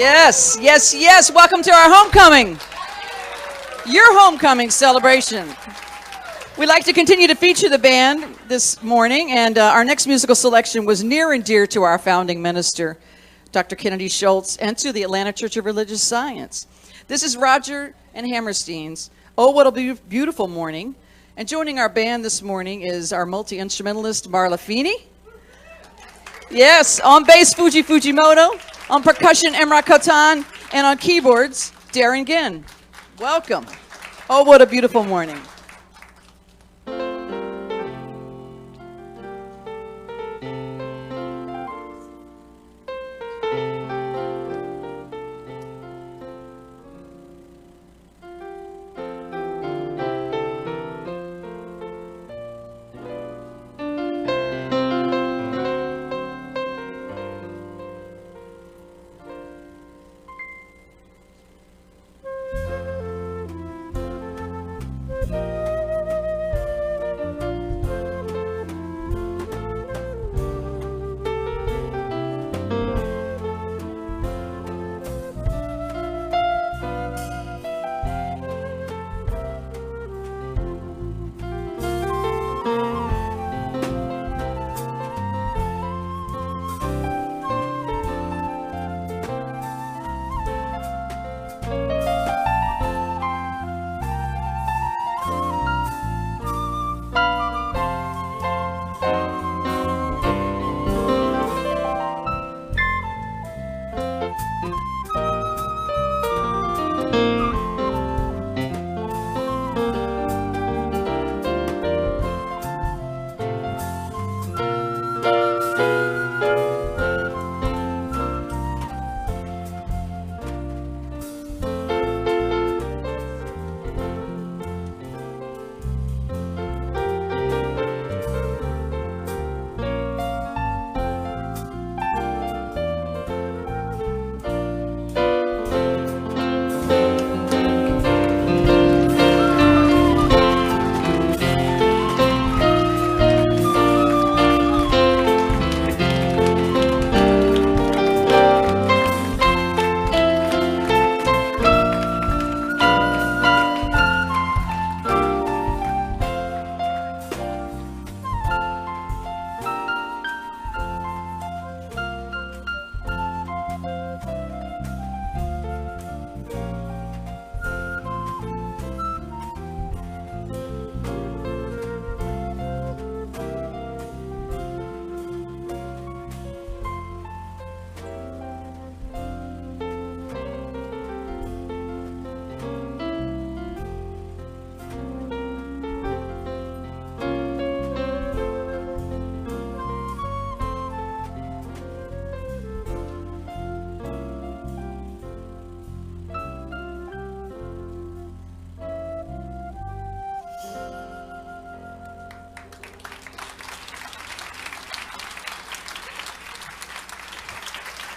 Yes, yes, yes. Welcome to our homecoming. Your homecoming celebration. We'd like to continue to feature the band this morning, and our next musical selection was near and dear to our founding minister, Dr. Kennedy Schultz, and to the Atlanta Church of Religious Science. This is Roger and Hammerstein's "Oh, What a Beautiful Morning." And joining our band this morning is our multi-instrumentalist, Marla Feeney. Yes, on bass, Fuji Fujimoto. On percussion, Emrah Kotan. And on keyboards, Darren Ginn. Welcome. Oh, what a beautiful morning.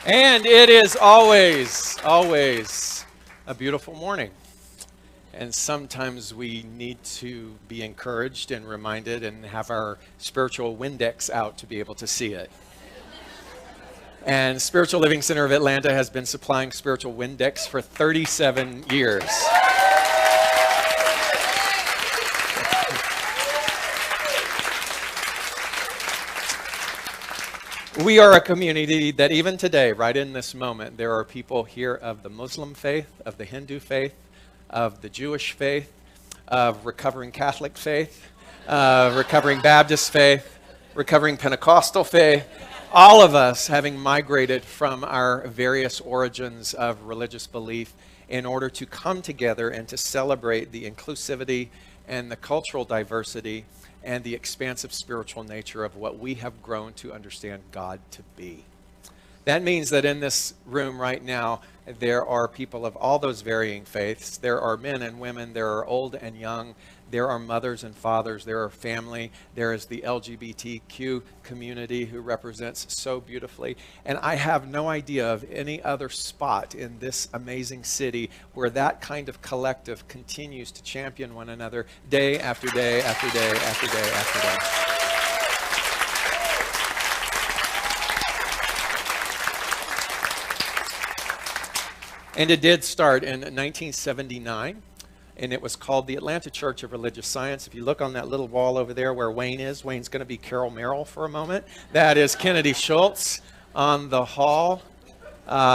And it is always, always a beautiful morning. And sometimes we need to be encouraged and reminded and have our spiritual Windex out to be able to see it. And Spiritual Living Center of Atlanta has been supplying spiritual Windex for 37 years. We are a community that even today, right in this moment, there are people here of the Muslim faith, of the Hindu faith, of the Jewish faith, of recovering Catholic faith, recovering Baptist faith, recovering Pentecostal faith, all of us having migrated from our various origins of religious belief in order to come together and to celebrate the inclusivity and the cultural diversity and the expansive spiritual nature of what we have grown to understand God to be. That means that in this room right now, there are people of all those varying faiths. There are men and women, there are old and young, there are mothers and fathers, there are family, there is the LGBTQ community who represents so beautifully. And I have no idea of any other spot in this amazing city where that kind of collective continues to champion one another day after day after day after day after day. And it did start in 1979, and it was called the Atlanta Church of Religious Science. If you look on that little wall over there where Wayne is, Wayne's going to be Carol Merrill for a moment. That is Kennedy Schultz on the hall.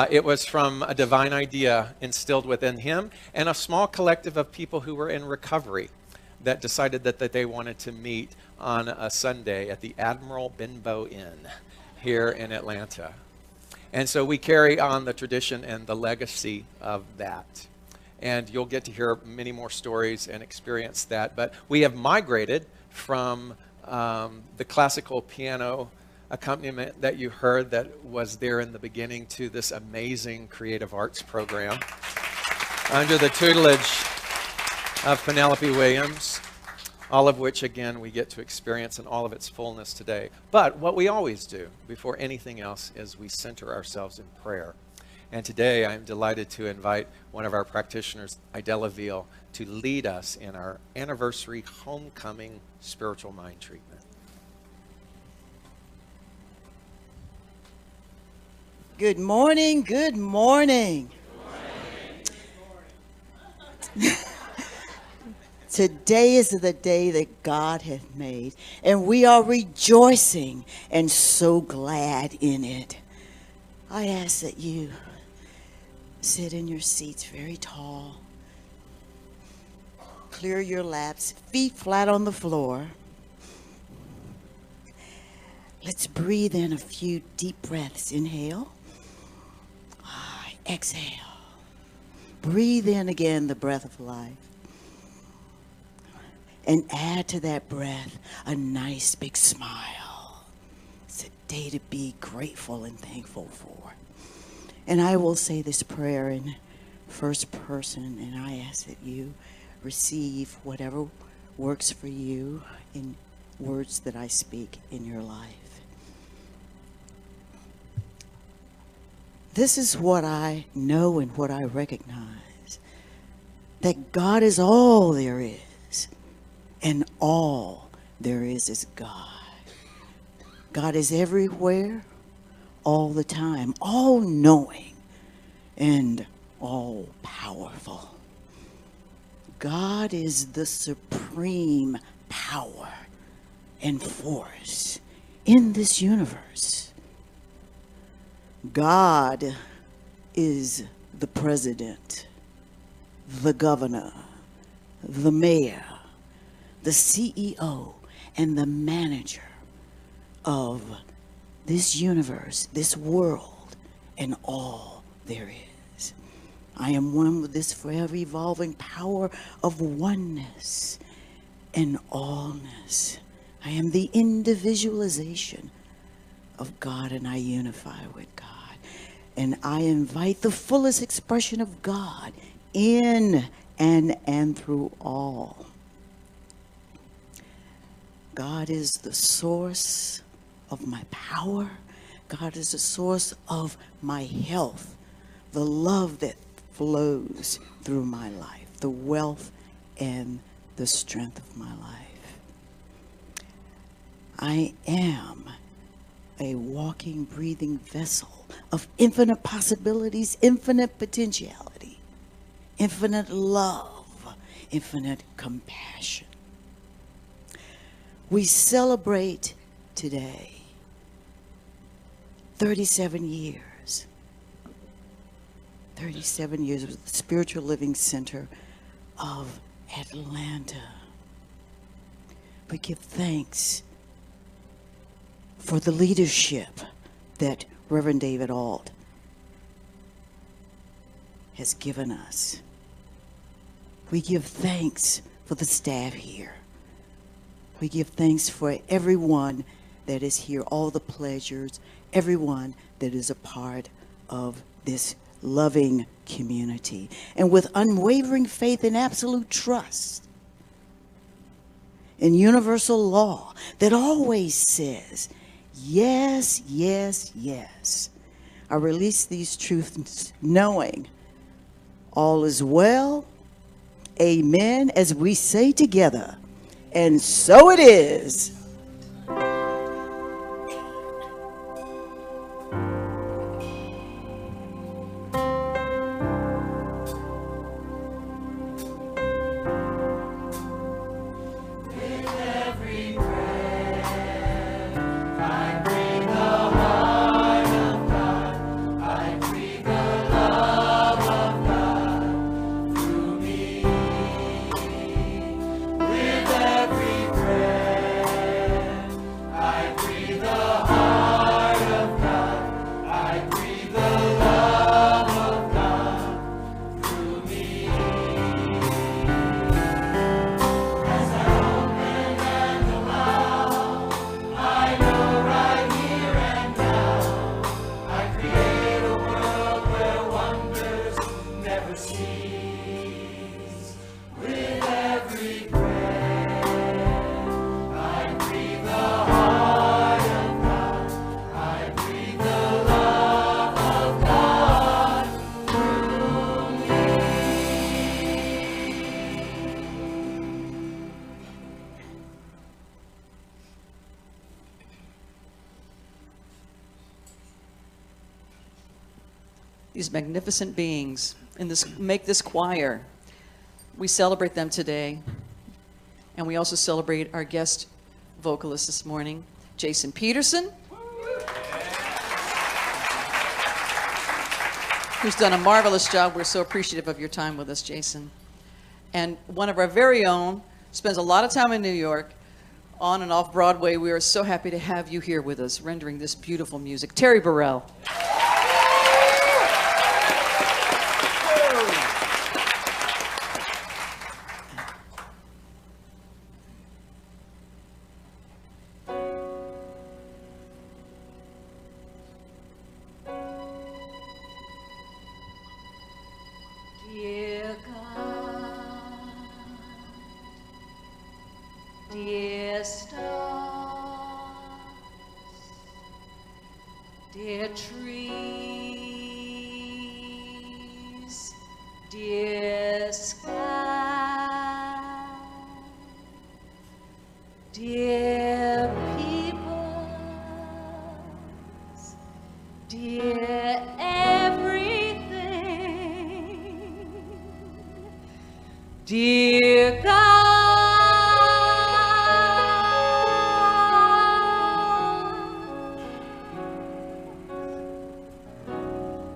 It was from a divine idea instilled within him and a small collective of people who were in recovery that decided that they wanted to meet on a Sunday at the Admiral Benbow Inn here in Atlanta. And so we carry on the tradition and the legacy of that. And you'll get to hear many more stories and experience that. But we have migrated from the classical piano accompaniment that you heard that was there in the beginning to this amazing creative arts program under the tutelage of Penelope Williams, all of which, again, we get to experience in all of its fullness today. But what we always do before anything else is we center ourselves in prayer. And today I'm delighted to invite one of our practitioners, Idella Veal, to lead us in our anniversary homecoming spiritual mind treatment. Good morning, good morning. Good morning. Today is the day that God hath made, and we are rejoicing and so glad in it. I ask that you sit in your seats very tall, clear your laps, feet flat on the floor. Let's breathe in a few deep breaths. Inhale. Exhale. Breathe in again the breath of life. And add to that breath a nice big smile. It's a day to be grateful and thankful for. And I will say this prayer in first person, and I ask that you receive whatever works for you in words that I speak in your life. This is what I know and what I recognize, that God is all there is, and all there is God. God is everywhere, all the time, all-knowing, and all-powerful. God is the supreme power and force in this universe. God is the president, the governor, the mayor, the CEO, and the manager of this universe, this world, and all there is. I am one with this forever evolving power of oneness and allness. I am the individualization of God, and I unify with God. And I invite the fullest expression of God in and through all. God is the source of my power. God is the source of my health, the love that flows through my life, the wealth and the strength of my life. I am a walking, breathing vessel of infinite possibilities, infinite potentiality, infinite love, infinite compassion. We celebrate today 37 years. 37 years of the Spiritual Living Center of Atlanta. We give thanks for the leadership that Reverend David Ault has given us. We give thanks for the staff here. We give thanks for everyone that is here, all the pleasures, everyone that is a part of this loving community. And with unwavering faith and absolute trust in universal law that always says, yes, yes, yes. I release these truths knowing all is well. Amen, as we say together. And so it is. these magnificent beings in this, make this choir. We celebrate them today. And we also celebrate our guest vocalist this morning, Jason Peterson, who's done a marvelous job. We're so appreciative of your time with us, Jason. And one of our very own, spends a lot of time in New York, on and off Broadway. We are so happy to have you here with us, rendering this beautiful music. Terry Burrell. Dear God, dear stars, dear trees, dear sky, dear peoples, dear everything, dear God,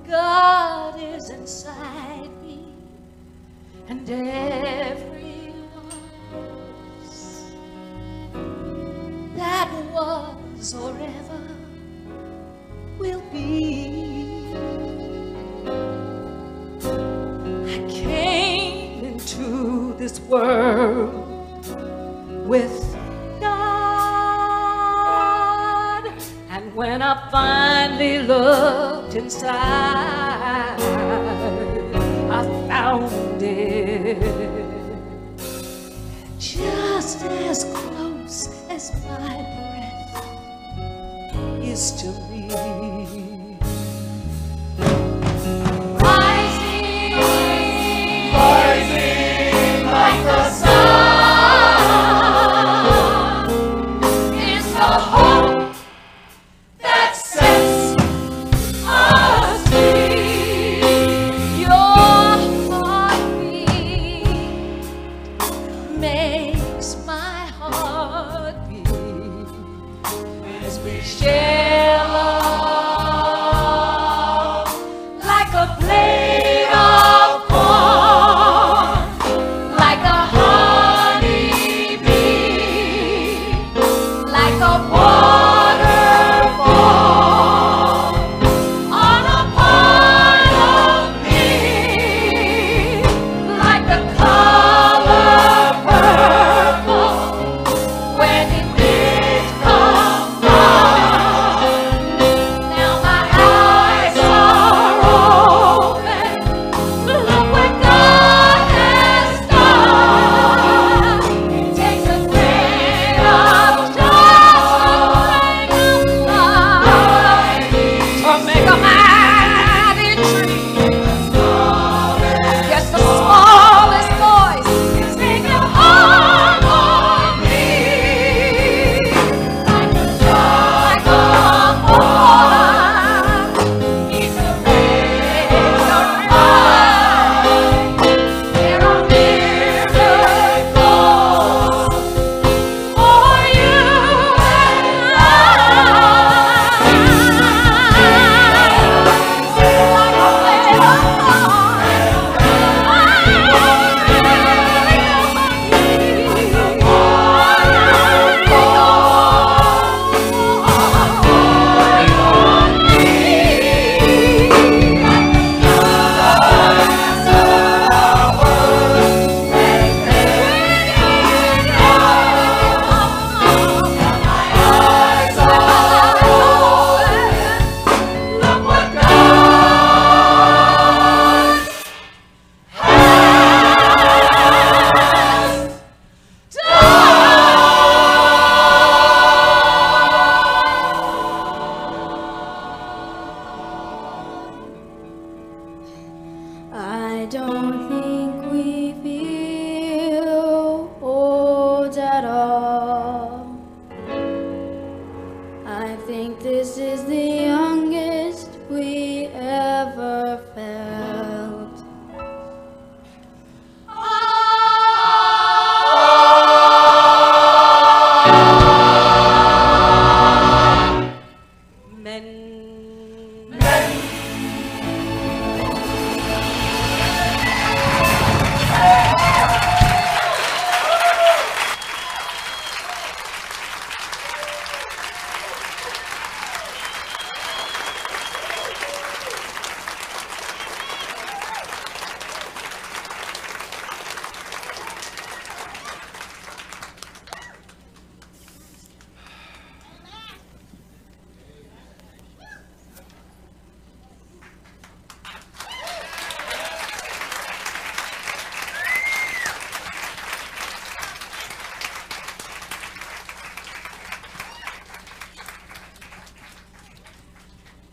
God is inside me, and everyone that was or ever will be. I came into this world with God, and when I finally looked inside, I found it just as close as my breath is to me. Rising, rising like the sun is the hope that sets us free. Your heartbeat makes my heart beat as we share love like a blade of corn, like a honeybee, like a waterfall on a part of me, like the color purple when it did come by.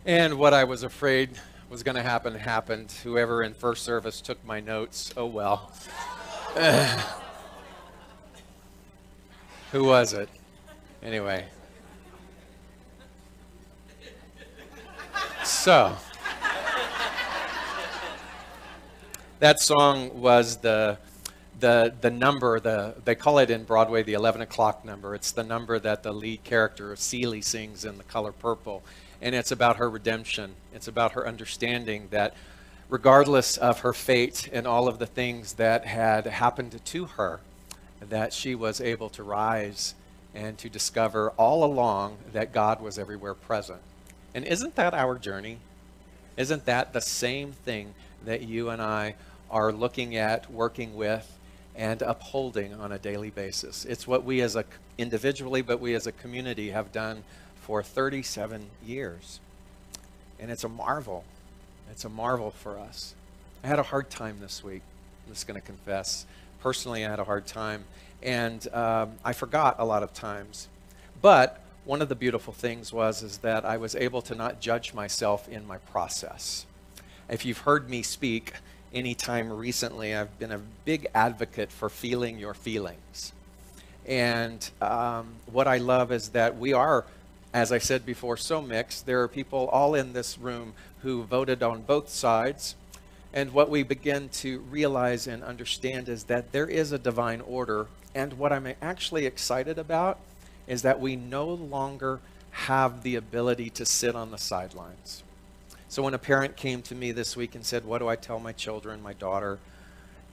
And what I was afraid was going to happen happened. Whoever in first service took my notes, oh well. Who was it? Anyway. So, that song was the number, they call it in Broadway the 11 o'clock number. It's the number that the lead character of Celie sings in The Color Purple. And it's about her redemption. It's about her understanding that regardless of her fate and all of the things that had happened to her, that she was able to rise and to discover all along that God was everywhere present. And isn't that our journey? Isn't that the same thing that you and I are looking at, working with, and upholding on a daily basis? It's what we as a individually, but we as a community have done for 37 years. And it's a marvel. It's a marvel for us. I had a hard time this week. I'm just going to confess. Personally, I had a hard time. And I forgot a lot of times. But one of the beautiful things is that I was able to not judge myself in my process. If you've heard me speak anytime recently, I've been a big advocate for feeling your feelings. And what I love is that we are, as I said before, so mixed. There are people all in this room who voted on both sides. And what we begin to realize and understand is that there is a divine order. And what I'm actually excited about is that we no longer have the ability to sit on the sidelines. So when a parent came to me this week and said, what do I tell my children, my daughter?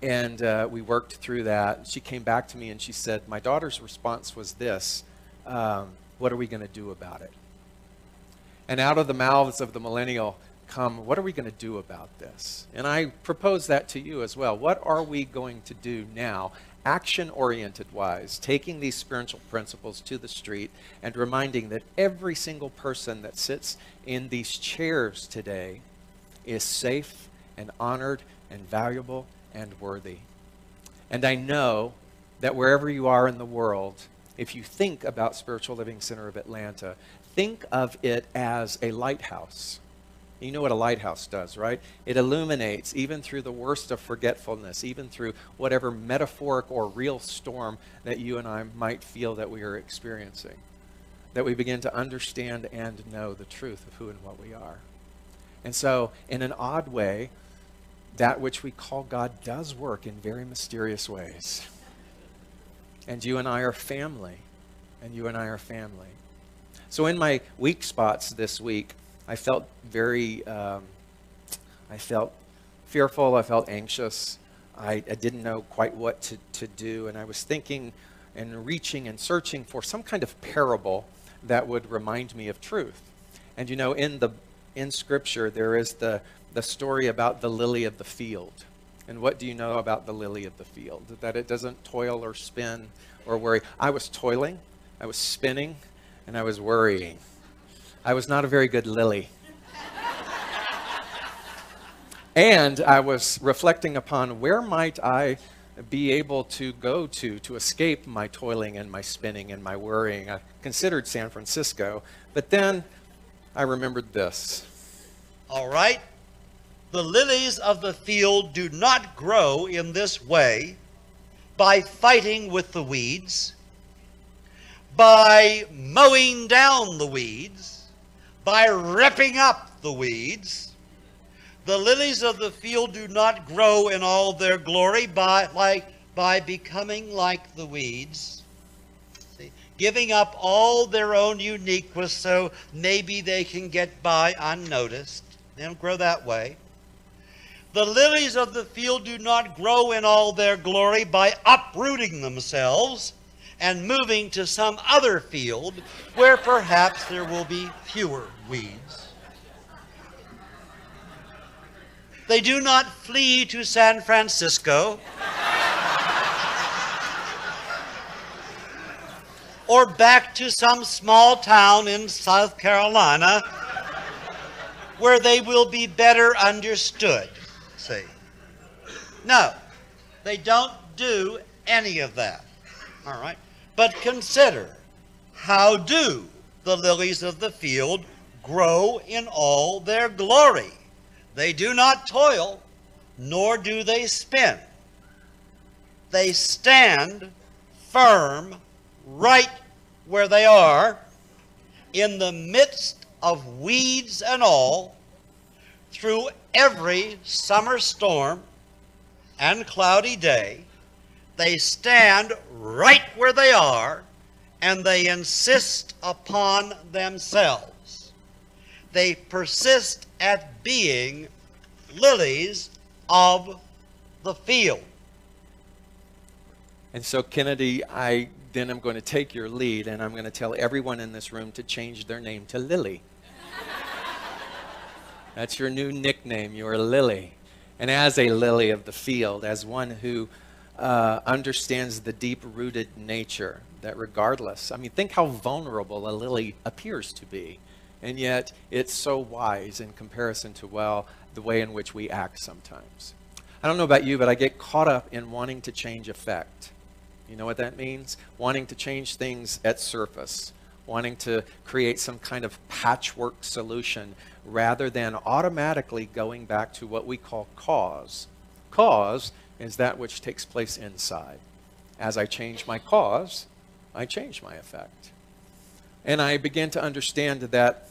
And we worked through that. She came back to me and she said, my daughter's response was this, what are we going to do about it? And out of the mouths of the millennial come, what are we going to do about this? And I propose that to you as well. What are we going to do now, action-oriented wise, taking these spiritual principles to the street and reminding that every single person that sits in these chairs today is safe and honored and valuable and worthy. And I know that wherever you are in the world, if you think about Spiritual Living Center of Atlanta, think of it as a lighthouse. You know what a lighthouse does, right? It illuminates even through the worst of forgetfulness, even through whatever metaphoric or real storm that you and I might feel that we are experiencing. That we begin to understand and know the truth of who and what we are. And so, in an odd way, that which we call God does work in very mysterious ways. And you and I are family. And you and I are family. So in my weak spots this week, I felt I felt fearful, I felt anxious. I didn't know quite what to do. And I was thinking and reaching and searching for some kind of parable that would remind me of truth. And you know, in Scripture, there is the story about the lily of the field. And what do you know about the lily of the field? That it doesn't toil or spin or worry. I was toiling, I was spinning, and I was worrying. I was not a very good lily. And I was reflecting upon where might I be able to go to escape my toiling and my spinning and my worrying. I considered San Francisco, but then I remembered this. All right. The lilies of the field do not grow in this way, by fighting with the weeds, by mowing down the weeds, by ripping up the weeds. The lilies of the field do not grow in all their glory by becoming like the weeds. See, giving up all their own uniqueness so maybe they can get by unnoticed. They don't grow that way. The lilies of the field do not grow in all their glory by uprooting themselves and moving to some other field where perhaps there will be fewer weeds. They do not flee to San Francisco or back to some small town in South Carolina where they will be better understood. See? No, they don't do any of that. All right? But consider, how do the lilies of the field grow in all their glory. They do not toil, nor do they spin. They stand firm right where they are, in the midst of weeds and all, through every summer storm and cloudy day. They stand right where they are, and they insist upon themselves. They persist at being lilies of the field. And so, Kennedy, I then am going to take your lead, and I'm going to tell everyone in this room to change their name to Lily. That's your new nickname. You're Lily. And as a lily of the field, as one who understands the deep-rooted nature that regardless, I mean, think how vulnerable a lily appears to be. And yet, it's so wise in comparison to, well, the way in which we act sometimes. I don't know about you, but I get caught up in wanting to change effect. You know what that means? Wanting to change things at surface, wanting to create some kind of patchwork solution rather than automatically going back to what we call cause. Cause is that which takes place inside. As I change my cause, I change my effect. And I begin to understand that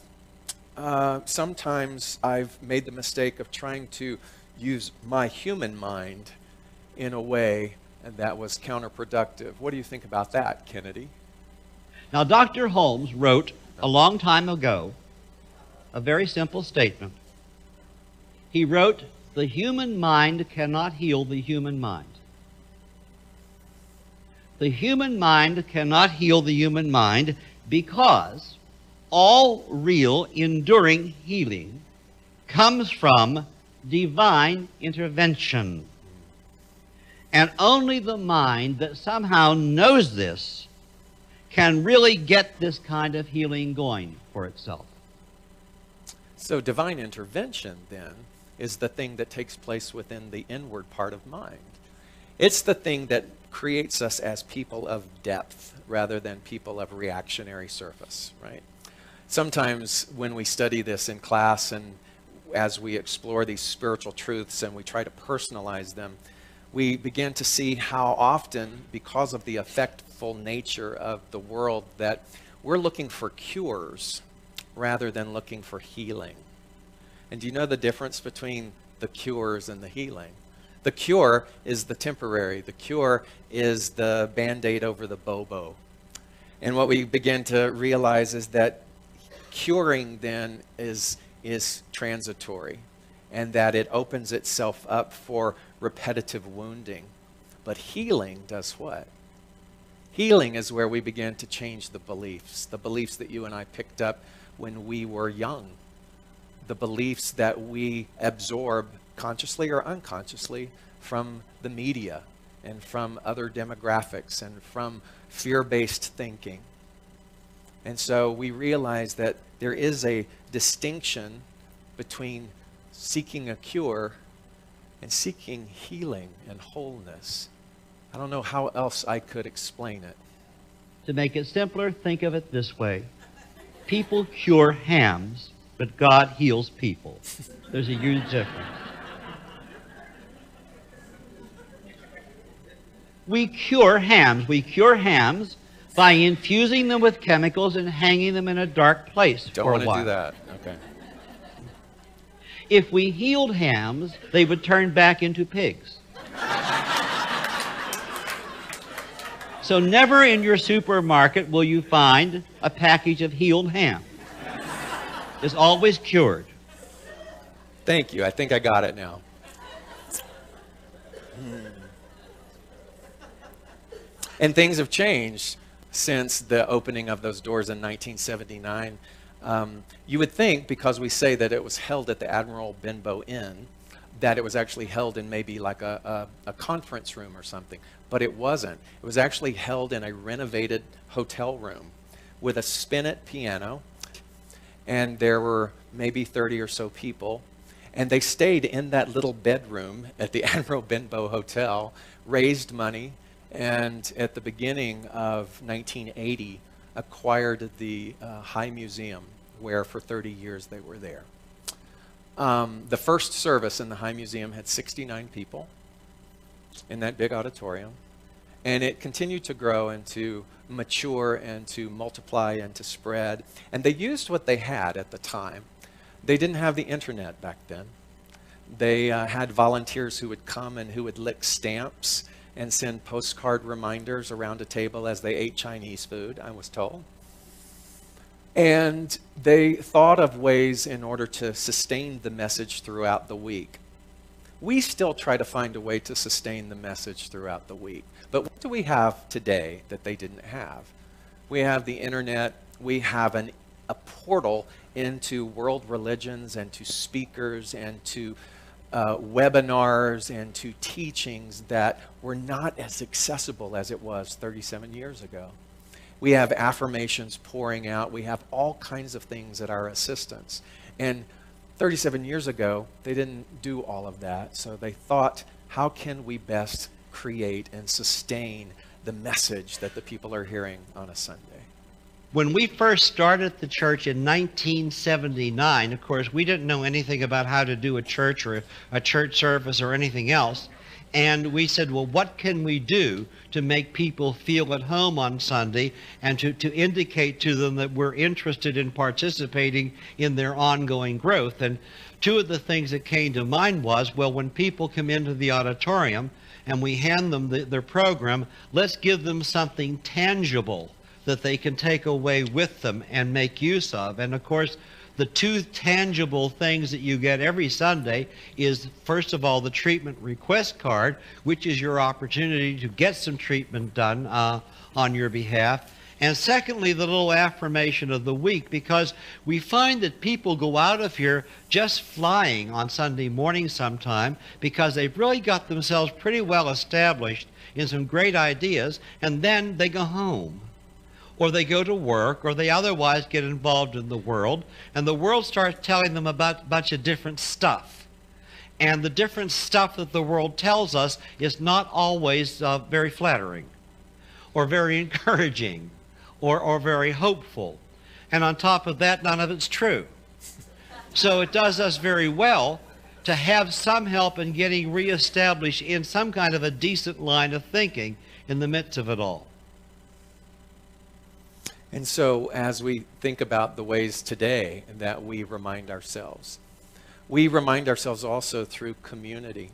sometimes I've made the mistake of trying to use my human mind in a way that was counterproductive. What do you think about that, Kennedy? Now, Dr. Holmes wrote a long time ago a very simple statement. He wrote, "The human mind cannot heal the human mind." The human mind cannot heal the human mind because all real, enduring healing comes from divine intervention. And only the mind that somehow knows this can really get this kind of healing going for itself. So divine intervention, then, is the thing that takes place within the inward part of mind. It's the thing that creates us as people of depth rather than people of reactionary surface, right? Sometimes when we study this in class and as we explore these spiritual truths and we try to personalize them, we begin to see how often, because of the effectful nature of the world, that we're looking for cures rather than looking for healing. And do you know the difference between the cures and the healing? The cure is the temporary. The cure is the Band-Aid over the bobo. And what we begin to realize is that curing then is transitory, and that it opens itself up for repetitive wounding. But healing does what? Healing is where we begin to change the beliefs that you and I picked up when we were young, the beliefs that we absorb consciously or unconsciously from the media and from other demographics and from fear-based thinking. And so we realize that there is a distinction between seeking a cure and seeking healing and wholeness. I don't know how else I could explain it. To make it simpler, think of it this way. People cure hams, but God heals people. There's a huge difference. We cure hams. We cure hams by infusing them with chemicals and hanging them in a dark place Don't for a want while. to do that. Okay. If we healed hams, they would turn back into pigs. So never in your supermarket will you find a package of healed ham. It's always cured. Thank you. I think I got it now. And things have changed since the opening of those doors in 1979. You would think, because we say that it was held at the Admiral Benbow Inn, that it was actually held in maybe like a conference room or something. But it wasn't. It was actually held in a renovated hotel room with a spinet piano. And there were maybe 30 or so people. And they stayed in that little bedroom at the Admiral Benbow Hotel, raised money, and at the beginning of 1980, acquired the High Museum, where for 30 years they were there. The first service in the High Museum had 69 people in that big auditorium. And it continued to grow and to mature and to multiply and to spread. And they used what they had at the time. They didn't have the internet back then. They had volunteers who would come and who would lick stamps and send postcard reminders around a table as they ate Chinese food, I was told. And they thought of ways in order to sustain the message throughout the week. We still try to find a way to sustain the message throughout the week. But what do we have today that they didn't have? We have the internet. We have a portal into world religions and to speakers and to webinars and to teachings that were not as accessible as it was 37 years ago. We have affirmations pouring out. We have all kinds of things at our assistance. And 37 years ago, they didn't do all of that. So they thought, how can we best create and sustain the message that the people are hearing on a Sunday? When we first started the church in 1979, of course, we didn't know anything about how to do a church or a church service or anything else. And we said, well, what can we do to make people feel at home on Sunday and to indicate to them that we're interested in participating in their ongoing growth? And two of the things that came to mind was, well, when people come into the auditorium and we hand them their program, let's give them something tangible that they can take away with them and make use of. And of course, the two tangible things that you get every Sunday is, first of all, the treatment request card, which is your opportunity to get some treatment done on your behalf. And secondly, the little affirmation of the week, because we find that people go out of here just flying on Sunday morning sometime because they've really got themselves pretty well established in some great ideas, and then they go home. Or they go to work, or they otherwise get involved in the world, and the world starts telling them about a bunch of different stuff. And the different stuff that the world tells us is not always very flattering, or very encouraging, or very hopeful. And on top of that, none of it's true. So it does us very well to have some help in getting reestablished in some kind of a decent line of thinking in the midst of it all. And so as we think about the ways today that we remind ourselves also through community.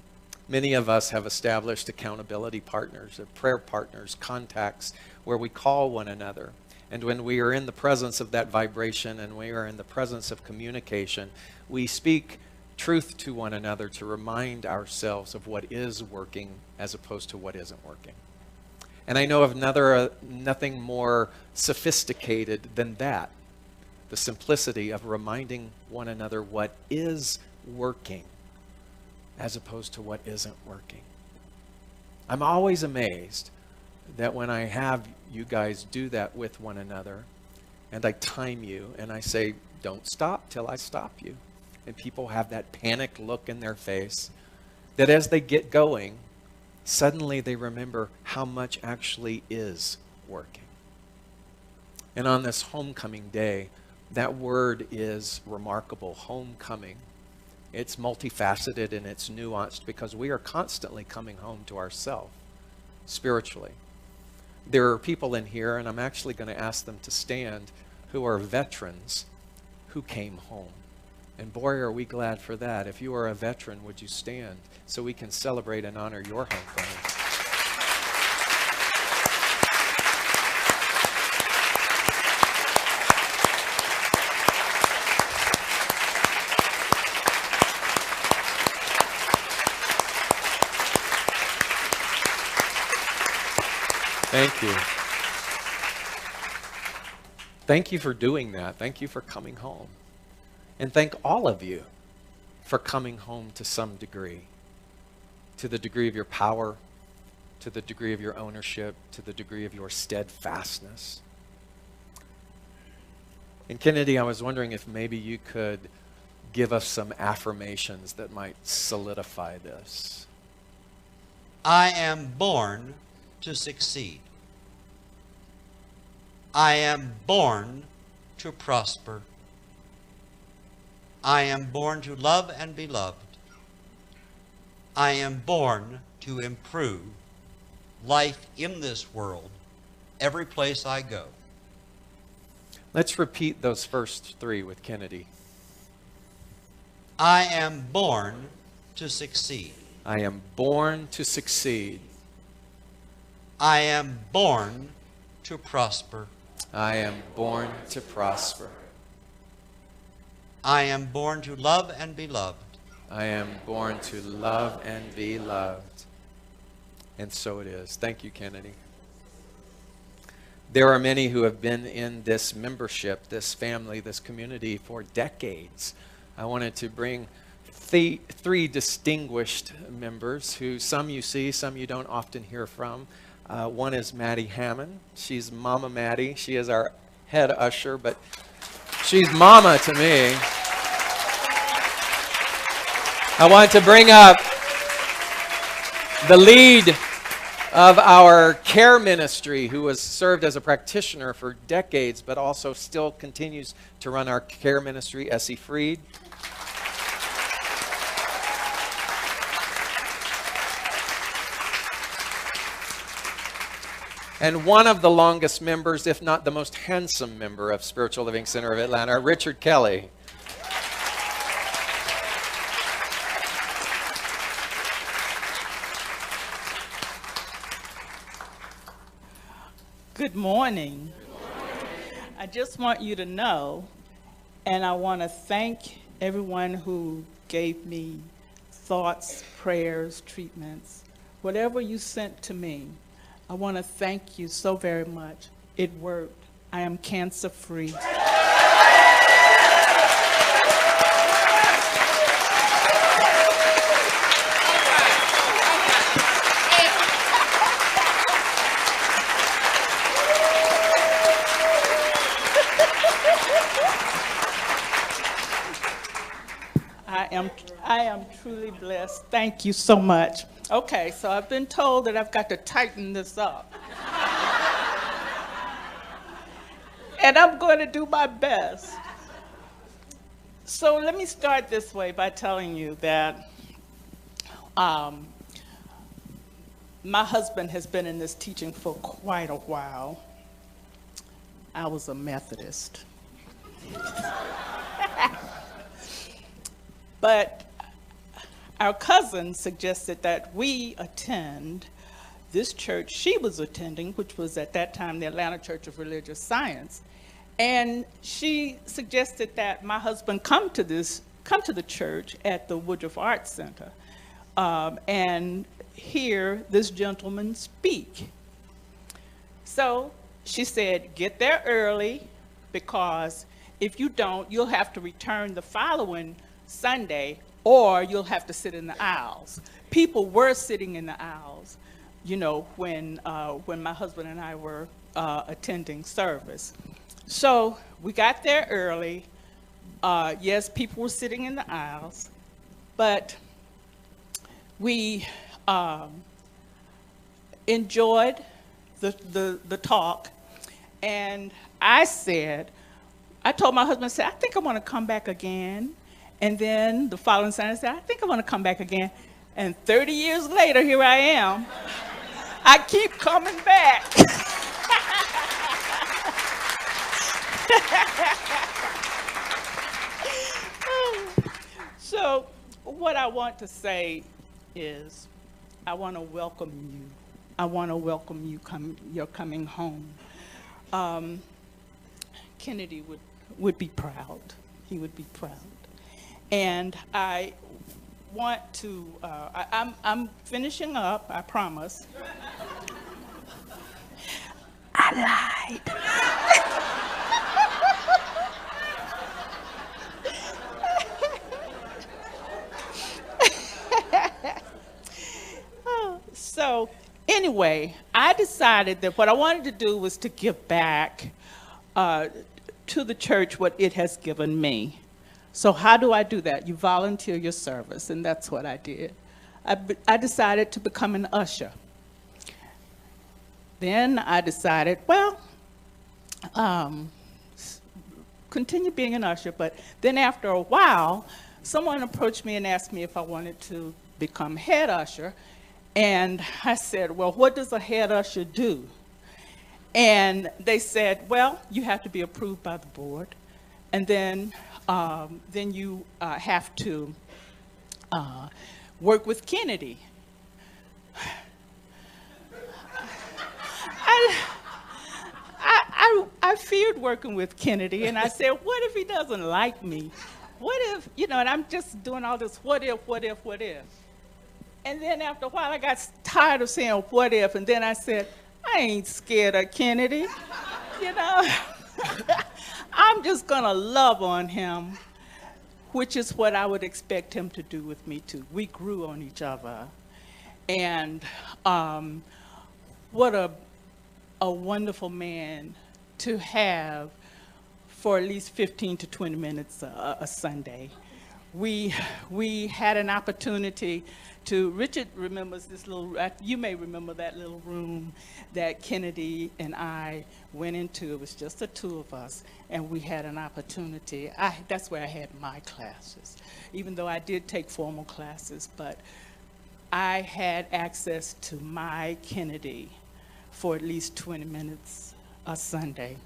Many of us have established accountability partners, or prayer partners, contacts, where we call one another. And when we are in the presence of that vibration and we are in the presence of communication, we speak truth to one another to remind ourselves of what is working as opposed to what isn't working. And I know of nothing more sophisticated than that, the simplicity of reminding one another what is working as opposed to what isn't working. I'm always amazed that when I have you guys do that with one another, and I time you, and I say, don't stop till I stop you, and people have that panicked look in their face, that as they get going, suddenly they remember how much actually is working. And on this homecoming day, that word is remarkable, homecoming. It's multifaceted and it's nuanced because we are constantly coming home to ourselves spiritually. There are people in here, and I'm actually going to ask them to stand, who are veterans who came home. And boy, are we glad for that. If you are a veteran, would you stand so we can celebrate and honor your homecoming? Thank you. Thank you for doing that. Thank you for coming home. And thank all of you for coming home to some degree, to the degree of your power, to the degree of your ownership, to the degree of your steadfastness. And Kennedy, I was wondering if maybe you could give us some affirmations that might solidify this. I am born to succeed. I am born to prosper. I am born to love and be loved. I am born to improve life in this world, every place I go. Let's repeat those first three with Kennedy. I am born to succeed. I am born to succeed. I am born to prosper. I am born to prosper. I am born to love and be loved. I am born to love and be loved. And so it is. Thank you, Kennedy. There are many who have been in this membership, this family, this community for decades. I wanted to bring three distinguished members who some you see, some you don't often hear from. One is Maddie Hammond. She's Mama Maddie. She is our head usher, but she's Mama to me. I want to bring up the lead of our care ministry, who has served as a practitioner for decades, but also still continues to run our care ministry, Essie Freed. And one of the longest members, if not the most handsome member of Spiritual Living Center of Atlanta, Richard Kelly. Good morning. I just want you to know, and I want to thank everyone who gave me thoughts, prayers, treatments, whatever you sent to me. I want to thank you so very much. It worked. I am cancer free. I am truly blessed. Thank you so much. Okay, so I've been told that I've got to tighten this up. And I'm going to do my best. So let me start this way by telling you that my husband has been in this teaching for quite a while. I was a Methodist. But our cousin suggested that we attend this church she was attending, which was at that time the Atlanta Church of Religious Science. And she suggested that my husband come to the church at the Woodruff Arts Center and hear this gentleman speak. So she said, get there early, because if you don't, you'll have to return the following Sunday, or you'll have to sit in the aisles. People were sitting in the aisles, you know, when my husband and I were attending service. So we got there early. Yes, people were sitting in the aisles, but we enjoyed the talk. And I told my husband, I think I want to come back again. And then the following Sunday, I said, I think I want to come back again. And 30 years later, here I am. I keep coming back. So what I want to say is, I want to welcome you. I want to welcome you. You're coming home. Kennedy would be proud. He would be proud. And I want to, I'm finishing up, I promise. I lied. So anyway, I decided that what I wanted to do was to give back to the church what it has given me. So how do I do that? You volunteer your service, and that's what I did. I decided to become an usher. Then I decided, well, continue being an usher, but then after a while, someone approached me and asked me if I wanted to become head usher. And I said, well, what does a head usher do? And they said, well, you have to be approved by the board. And then you have to work with Kennedy. I feared working with Kennedy, and I said, what if he doesn't like me? What if, and I'm just doing all this what if. And then after a while, I got tired of saying what if, and then I said, I ain't scared of Kennedy. I'm just gonna love on him, which is what I would expect him to do with me too. We grew on each other. And what a wonderful man to have for at least 15 to 20 minutes a Sunday. We had an opportunity to, Richard remembers this little, you may remember that little room that Kennedy and I went into. It was just the two of us, and we had an opportunity. That's where I had my classes, even though I did take formal classes, but I had access to my Kennedy for at least 20 minutes a Sunday.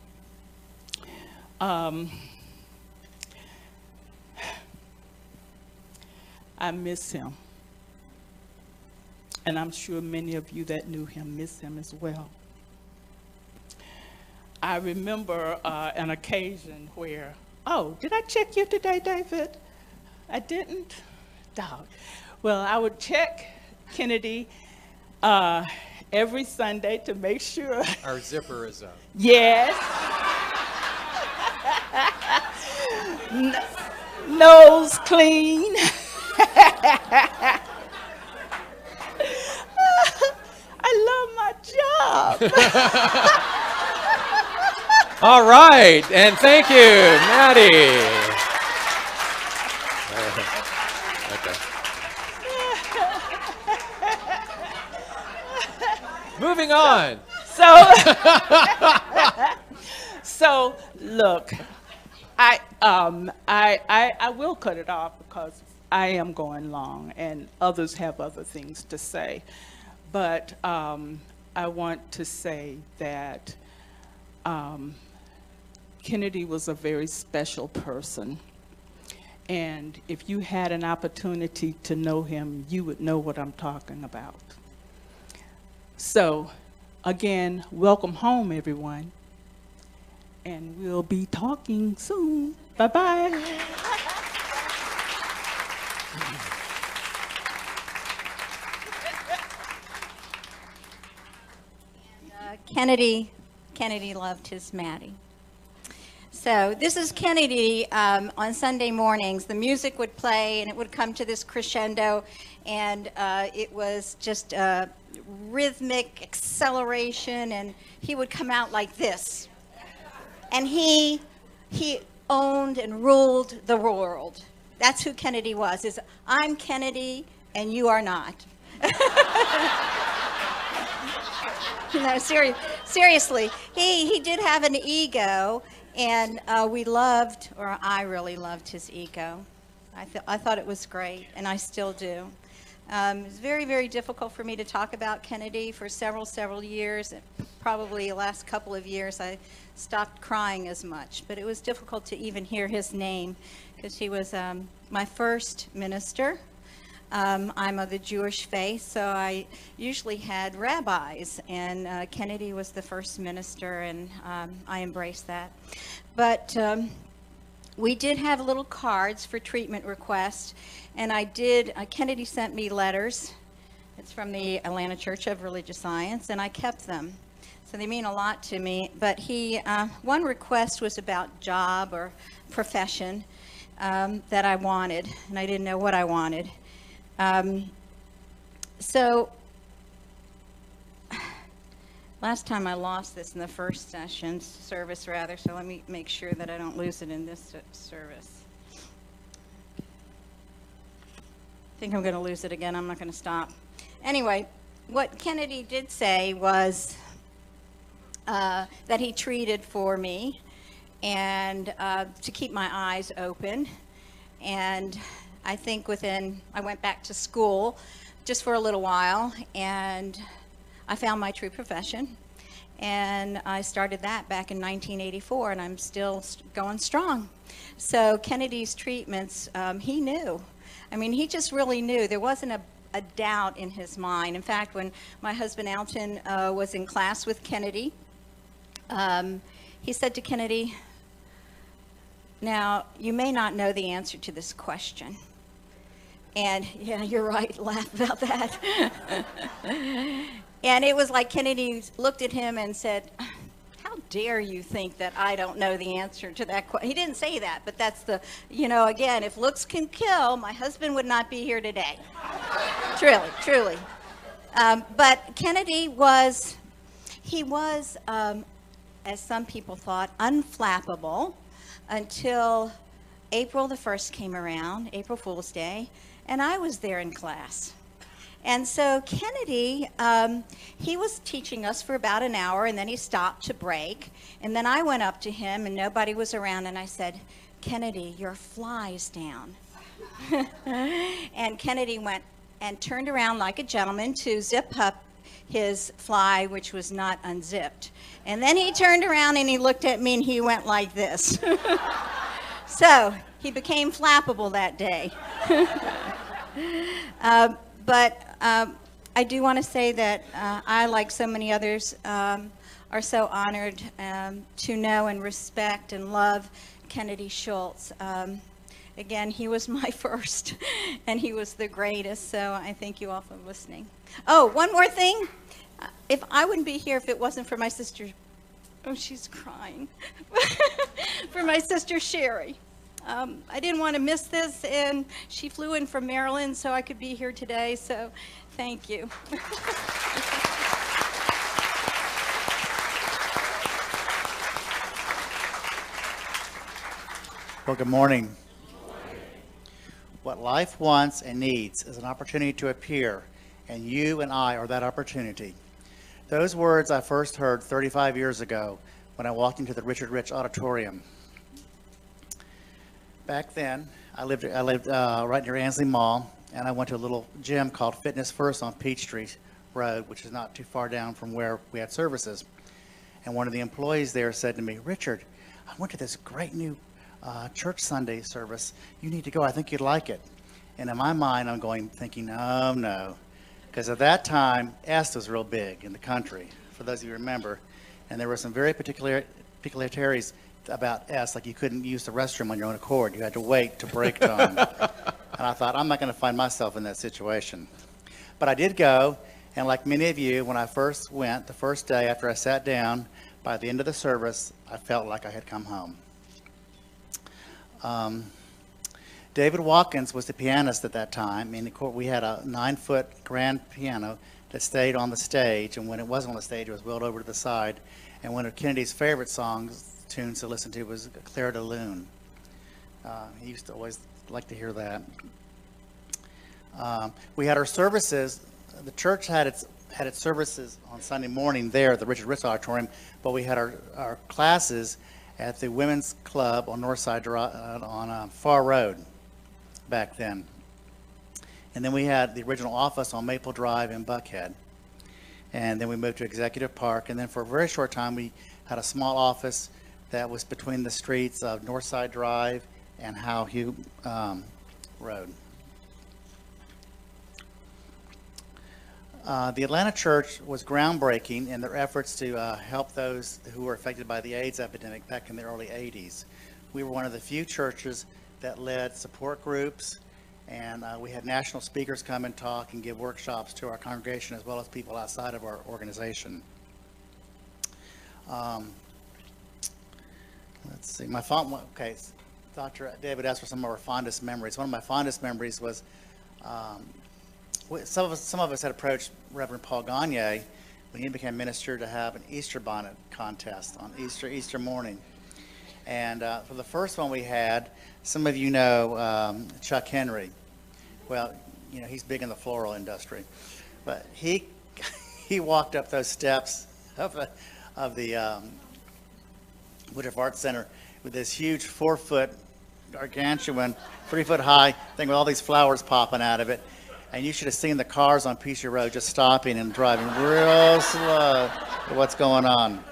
I miss him. And I'm sure many of you that knew him miss him as well. I remember an occasion where, oh, did I check you today, David? I didn't? Dog. Well, I would check Kennedy every Sunday to make sure. Our zipper is up. Yes. Nose clean. I love my job. All right, and thank you, Maddie. Okay. Moving on. So look, I will cut it off because I am going long and others have other things to say. But I want to say that Kennedy was a very special person. And if you had an opportunity to know him, you would know what I'm talking about. So, again, welcome home, everyone. And we'll be talking soon. Bye-bye. Kennedy loved his Maddie. So this is Kennedy on Sunday mornings. The music would play and it would come to this crescendo, and it was just rhythmic acceleration, and he would come out like this. And he owned and ruled the world. That's who Kennedy was. Is I'm Kennedy and you are not. No, seriously, he did have an ego, and we loved, or I really loved his ego. I thought it was great, and I still do. It was very, very difficult for me to talk about Kennedy for several years. Probably the last couple of years I stopped crying as much, but it was difficult to even hear his name because he was my first minister. I'm of the Jewish faith, so I usually had rabbis, and Kennedy was the first minister, and I embraced that. But we did have little cards for treatment requests, and Kennedy sent me letters. It's from the Atlanta Church of Religious Science, and I kept them. So they mean a lot to me. But one request was about job or profession that I wanted, and I didn't know what I wanted. So last time I lost this in the first service rather, so let me make sure that I don't lose it in this service. I think I'm going to lose it again. I'm not going to stop. Anyway, what Kennedy did say was that he treated for me, and to keep my eyes open. And I think I went back to school just for a little while, and I found my true profession. And I started that back in 1984, and I'm still going strong. So Kennedy's treatments, he knew. I mean, he just really knew. There wasn't a doubt in his mind. In fact, when my husband Alton was in class with Kennedy, he said to Kennedy, "Now, you may not know the answer to this question." And yeah, you're right, laugh about that. And it was like Kennedy looked at him and said, "How dare you think that I don't know the answer to that question?" He didn't say that, but that's again, if looks can kill, my husband would not be here today. Truly, truly. But Kennedy was, as some people thought, unflappable until April the 1st came around, April Fool's Day, and I was there in class. And so Kennedy, he was teaching us for about an hour, and then he stopped to break. And then I went up to him, and nobody was around, and I said, "Kennedy, your fly is down." And Kennedy went and turned around like a gentleman to zip up his fly, which was not unzipped. And then he turned around and he looked at me and he went like this. So he became flappable that day. But I do want to say that I, like so many others, are so honored to know and respect and love Kennedy Schultz. Again, he was my first, and he was the greatest, so I thank you all for listening. Oh, one more thing. If I wouldn't be here if it wasn't for my sister, oh, she's crying, for my sister Sherry. I didn't want to miss this, and she flew in from Maryland so I could be here today, so thank you. Well, good morning. What life wants and needs is an opportunity to appear, and you and I are that opportunity. Those words I first heard 35 years ago when I walked into the Richard Rich Auditorium. Back then, I lived right near Ansley Mall, and I went to a little gym called Fitness First on Peachtree Road, which is not too far down from where we had services. And one of the employees there said to me, "Richard, I went to this great new church Sunday service. You need to go. I think you'd like it." And in my mind, I'm thinking, oh no. Because at that time, S was real big in the country, for those of you who remember. And there were some very particularities about S, like you couldn't use the restroom on your own accord. You had to wait to break time. And I thought, I'm not going to find myself in that situation. But I did go, and like many of you, when I first went, the first day after I sat down, by the end of the service, I felt like I had come home. David Watkins was the pianist at that time, and we had a 9-foot grand piano that stayed on the stage, and when it wasn't on the stage, it was wheeled over to the side. And one of Kennedy's favorite tunes to listen to was Claire de Lune. He used to always like to hear that. We had our services. The church had its services on Sunday morning there at the Richard Rich Auditorium, but we had our classes at the Women's Club on Northside on Far Road back then. And then we had the original office on Maple Drive in Buckhead. And then we moved to Executive Park. And then for a very short time, we had a small office that was between the streets of Northside Drive and Howe Hugh Road. The Atlanta church was groundbreaking in their efforts to help those who were affected by the AIDS epidemic back in the early 80s. We were one of the few churches that led support groups, and we had national speakers come and talk and give workshops to our congregation as well as people outside of our organization. Let's see, Dr. David asked for some of our fondest memories. One of my fondest memories was some of us had approached Reverend Paul Gagne when he became minister to have an Easter bonnet contest on Easter morning. And for the first one we had, some of you know Chuck Henry. Well, you know, he's big in the floral industry. But he walked up those steps of the Woodruff Arts Center with this huge 4-foot gargantuan, 3-foot high thing with all these flowers popping out of it. And you should have seen the cars on Peachtree Road just stopping and driving real slow at what's going on.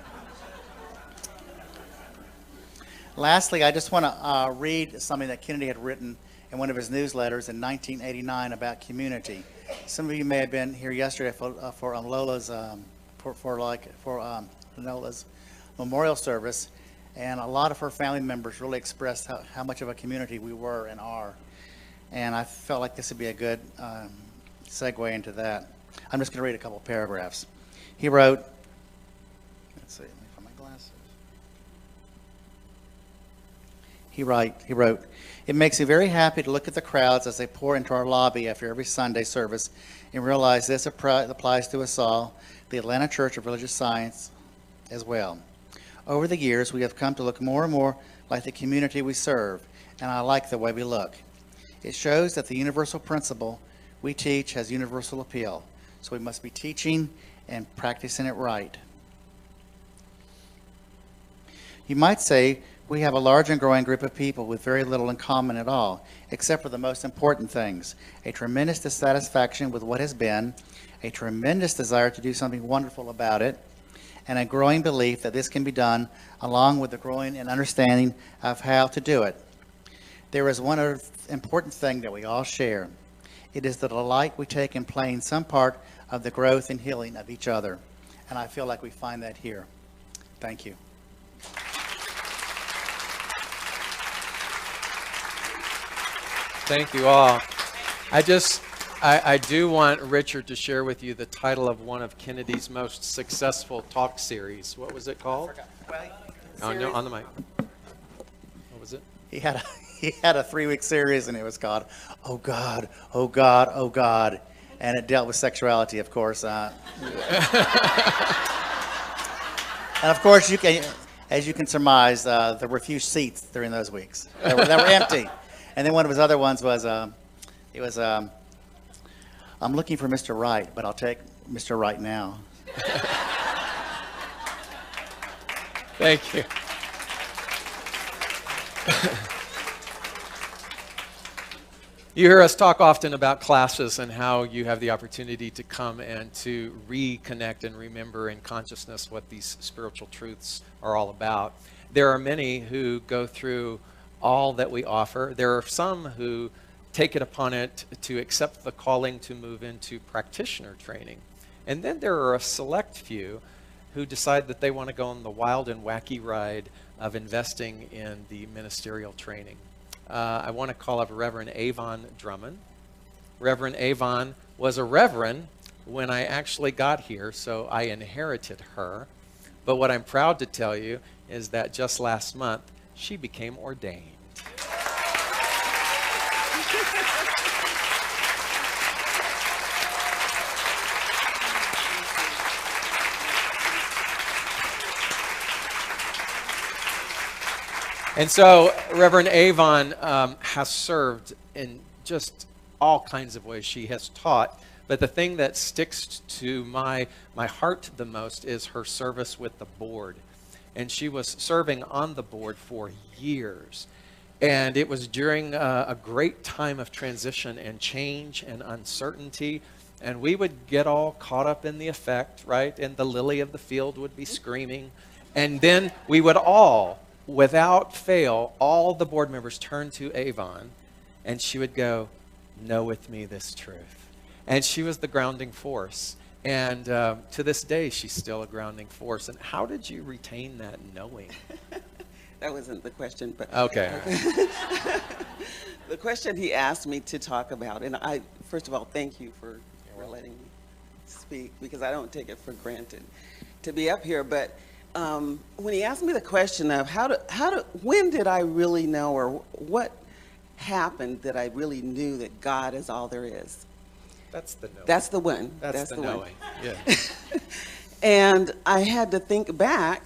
Lastly, I just want to read something that Kennedy had written in one of his newsletters in 1989 about community. Some of you may have been here yesterday for Lola's Nola's memorial service, and a lot of her family members really expressed how much of a community we were and are. And I felt like this would be a good segue into that. I'm just going to read a couple paragraphs. He wrote, let's see, let me find my glasses. He wrote, "It makes me very happy to look at the crowds as they pour into our lobby after every Sunday service and realize this applies to us all, the Atlanta Church of Religious Science as well. Over the years, we have come to look more and more like the community we serve, and I like the way we look. It shows that the universal principle we teach has universal appeal, so we must be teaching and practicing it right. You might say we have a large and growing group of people with very little in common at all, except for the most important things: a tremendous dissatisfaction with what has been, a tremendous desire to do something wonderful about it, and a growing belief that this can be done, along with the growing and understanding of how to do it. There is one other important thing that we all share. It is the delight we take in playing some part of the growth and healing of each other. And I feel like we find that here. Thank you." Thank you all. I do want Richard to share with you the title of one of Kennedy's most successful talk series. What was it called? On the mic. What was it? He had a 3-week series, and it was called "Oh God, Oh God, Oh God," and it dealt with sexuality, of course. And of course, as you can surmise, there were few seats during those weeks. They were empty. And then one of his other ones was, "I'm looking for Mr. Right, but I'll take Mr. Right now." Thank you. You hear us talk often about classes and how you have the opportunity to come and to reconnect and remember in consciousness what these spiritual truths are all about. There are many who go through all that we offer. There are some who take it upon it to accept the calling to move into practitioner training. And then there are a select few who decide that they want to go on the wild and wacky ride of investing in the ministerial training. I want to call up Reverend Avon Drummond. Reverend Avon was a reverend when I actually got here, so I inherited her. But what I'm proud to tell you is that just last month, she became ordained. And so Reverend Avon has served in just all kinds of ways. She has taught, but the thing that sticks to my heart the most is her service with the board. And she was serving on the board for years. And it was during a great time of transition and change and uncertainty. And we would get all caught up in the effect, right? And the lily of the field would be screaming. And then we would all, without fail, all the board members turn to Avon. And she would go, "Know with me this truth." And she was the grounding force. And to this day, she's still a grounding force. And how did you retain that knowing? That wasn't the question, but Okay. The question he asked me to talk about, and I, first of all, thank you for letting me speak, because I don't take it for granted to be up here. But when he asked me the question of when did I really know, or what happened that I really knew that God is all there is? That's the knowing. That's the one. That's the knowing. Yeah. And I had to think back.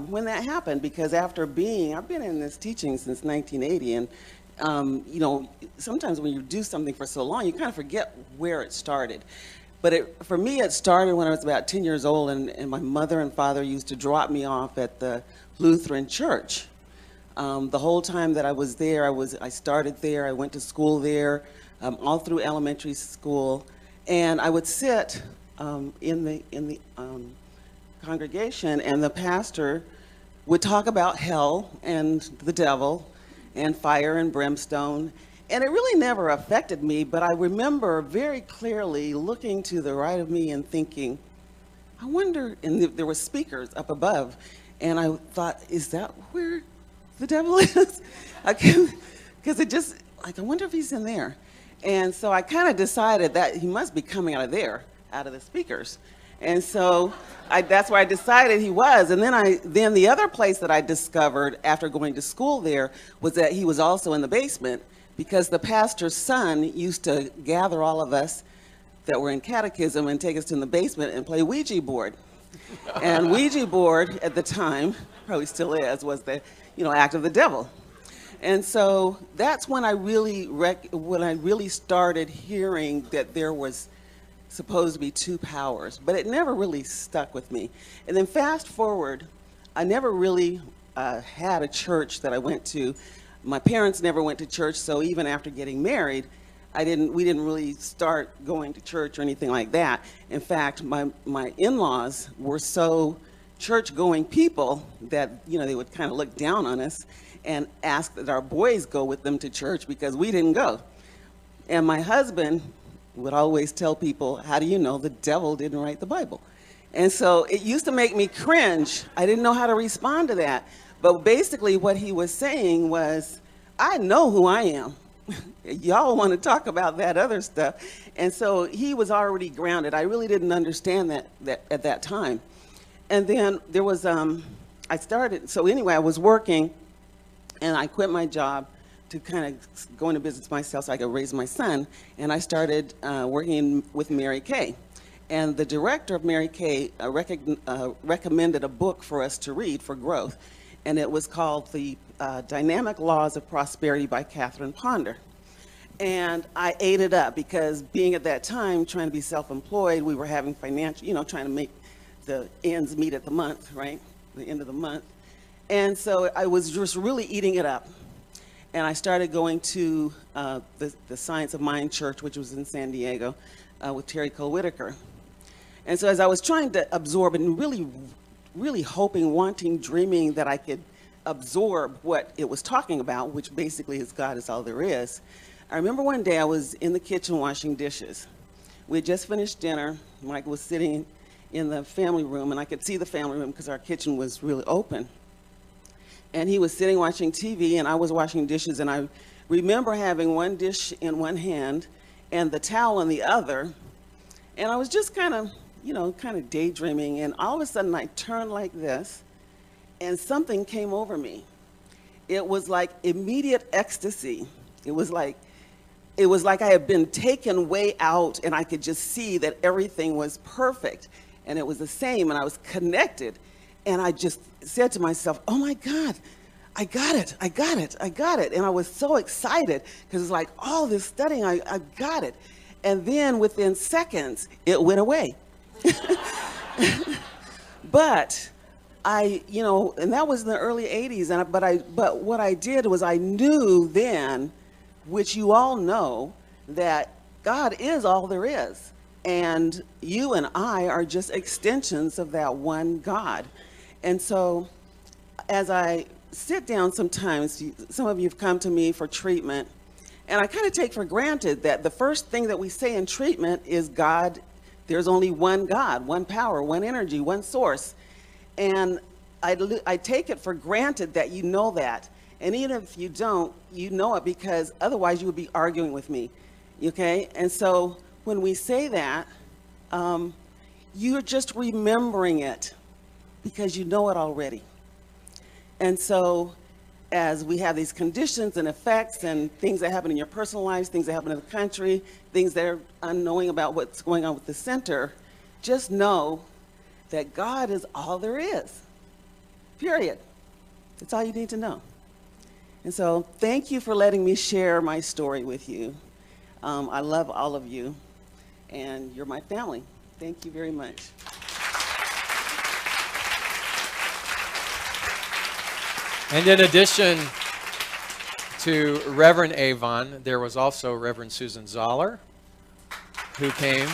When that happened, because I've been in this teaching since 1980, and you know, sometimes when you do something for so long, you kind of forget where it started. But for me, it started when I was about 10 years old, and my mother and father used to drop me off at the Lutheran church. The whole time that I was there, I started there, I went to school there, all through elementary school, and I would sit in the congregation, and the pastor would talk about hell and the devil and fire and brimstone. And it really never affected me, but I remember very clearly looking to the right of me and thinking, I wonder, and there were speakers up above, and I thought, is that where the devil is? Because it just, like, I wonder if he's in there. And so I kind of decided that he must be coming out of there, out of the speakers. And so that's where I decided he was. And then the other place that I discovered after going to school there was that he was also in the basement, because the pastor's son used to gather all of us that were in catechism and take us in the basement and play Ouija board. And Ouija board at the time, probably still is, was the act of the devil. And so that's when I really started hearing that there was supposed to be two powers, but it never really stuck with me. And then fast forward, I never really had a church that I went to. My parents never went to church, so even after getting married, we didn't really start going to church or anything like that. In fact, my in-laws were so church-going people that they would kind of look down on us and ask that our boys go with them to church because we didn't go. And my husband would always tell people, how do you know the devil didn't write the Bible? And so it used to make me cringe. I didn't know how to respond to that. But basically what he was saying was, I know who I am. Y'all want to talk about that other stuff. And so he was already grounded. I really didn't understand that at that time. And then there was, so anyway, I was working, and I quit my job to kind of go into business myself so I could raise my son. And I started working with Mary Kay. And the director of Mary Kay recommended a book for us to read for growth. And it was called The Dynamic Laws of Prosperity by Catherine Ponder. And I ate it up because being at that time, trying to be self-employed, we were having financial, trying to make the ends meet at the month, right? The end of the month. And so I was just really eating it up. And I started going to the Science of Mind Church, which was in San Diego, with Terry Cole Whitaker. And so as I was trying to absorb and really hoping, wanting, dreaming that I could absorb what it was talking about, which basically is God is all there is, I remember one day I was in the kitchen washing dishes. We had just finished dinner. Mike was sitting in the family room, and I could see the family room because our kitchen was really open. And he was sitting watching TV, and I was washing dishes, and I remember having one dish in one hand and the towel in the other, and I was just kind of daydreaming, and all of a sudden I turned like this, and something came over me. It was like immediate ecstasy. It was like I had been taken way out, and I could just see that everything was perfect, and it was the same, and I was connected. And I just said to myself, oh my God, I got it. And I was so excited because it's like all this studying, I got it. And then within seconds, it went away. But and that was in the early 80s. But what I did was I knew then, which you all know, that God is all there is. And you and I are just extensions of that one God. And so as I sit down sometimes, some of you have come to me for treatment, and I kind of take for granted that the first thing that we say in treatment is God, there's only one God, one power, one energy, one source. And I take it for granted that you know that. And even if you don't, you know it because otherwise you would be arguing with me, okay? And so when we say that, you're just remembering it because you know it already. And so as we have these conditions and effects and things that happen in your personal lives, things that happen in the country, things that are unknowing about what's going on with the center, just know that God is all there is, period. That's all you need to know. And so thank you for letting me share my story with you. I love all of you. and you're my family. Thank you very much. And in addition to Reverend Avon, there was also Reverend Susan Zoller, who came.